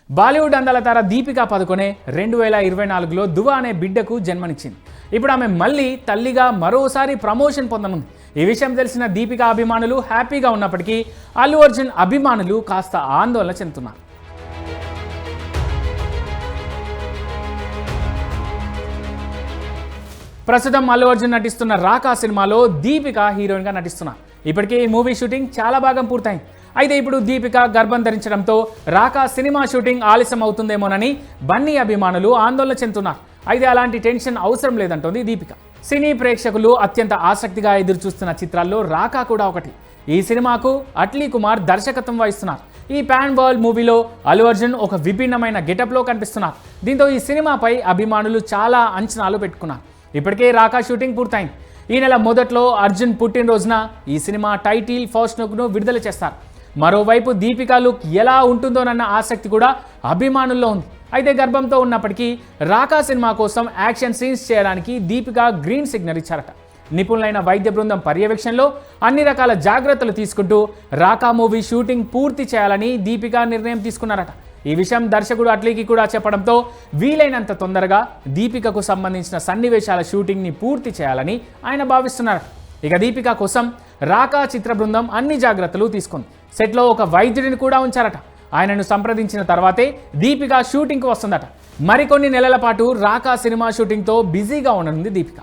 బాలీవుడ్ అందాల తార దీపికా పదుకొనే 2024లో ధృవ అనే బిడ్డకు జన్మనిచ్చింది. ఇప్పుడు ఆమె మళ్ళీ తల్లిగా మరోసారి ప్రమోషన్ పొందనుంది. ఈ విషయం తెలిసిన దీపికా అభిమానులు హ్యాపీగా ఉన్నప్పటికీ అల్లు అర్జున్ అభిమానులు కాస్త ఆందోళన చెందుతున్నారు. ప్రస్తుతం అల్లు అర్జున్ నటిస్తున్న రాకా సినిమాలో దీపిక హీరోయిన్గా నటిస్తున్నారు. ఇప్పటికే ఈ మూవీ షూటింగ్ చాలా భాగం పూర్తయింది. అయితే ఇప్పుడు దీపిక గర్భం ధరించడంతో రాకా సినిమా షూటింగ్ ఆలస్యం అవుతుందేమోనని బన్నీ అభిమానులు ఆందోళన చెందుతున్నారు. అయితే అలాంటి టెన్షన్ అవసరం లేదంటోంది దీపిక. సినీ ప్రేక్షకులు అత్యంత ఆసక్తిగా ఎదురుచూస్తున్న చిత్రాల్లో రాకా కూడా ఒకటి. ఈ సినిమాకు అట్లీ కుమార్ దర్శకత్వం వహిస్తున్నారు. ఈ పాన్ వరల్డ్ మూవీలో అల్లు అర్జున్ ఒక విభిన్నమైన గెటప్లో కనిపిస్తున్నారు. దీంతో ఈ సినిమాపై అభిమానులు చాలా అంచనాలు పెట్టుకున్నారు. ఇప్పటికే రాకా షూటింగ్ పూర్తయింది. ఈ నెల మొదట్లో అర్జున్ పుట్టినరోజున ఈ సినిమా టైటిల్ ఫస్ట్ లుక్ను విడుదల చేస్తారు. మరోవైపు దీపికా లుక్ ఎలా ఉంటుందోనన్న ఆసక్తి కూడా అభిమానుల్లో ఉంది. అయితే గర్భంతో ఉన్నప్పటికీ రాకా సినిమా కోసం యాక్షన్ సీన్స్ చేయడానికి దీపికా గ్రీన్ సిగ్నల్ ఇచ్చారట. నిపుణులైన వైద్య బృందం పర్యవేక్షణలో అన్ని రకాల జాగ్రత్తలు తీసుకుంటూ రాకా మూవీ షూటింగ్ పూర్తి చేయాలని దీపికా నిర్ణయం తీసుకున్నారట. ఈ విషయం దర్శకుడు అట్లీకి కూడా చెప్పడంతో వీలైనంత తొందరగా దీపికకు సంబంధించిన సన్నివేశాల షూటింగ్ని పూర్తి చేయాలని ఆయన భావిస్తున్నారు. ఇక దీపిక కోసం రాకా చిత్ర బృందం అన్ని జాగ్రత్తలు తీసుకుంది. సెట్లో ఒక వైద్యుడిని కూడా ఉంచారట. ఆయనను సంప్రదించిన తర్వాతే దీపిక షూటింగ్కి వస్తుందట. మరికొన్ని నెలల పాటు రాకా సినిమా షూటింగ్తో బిజీగా ఉండనుంది దీపిక.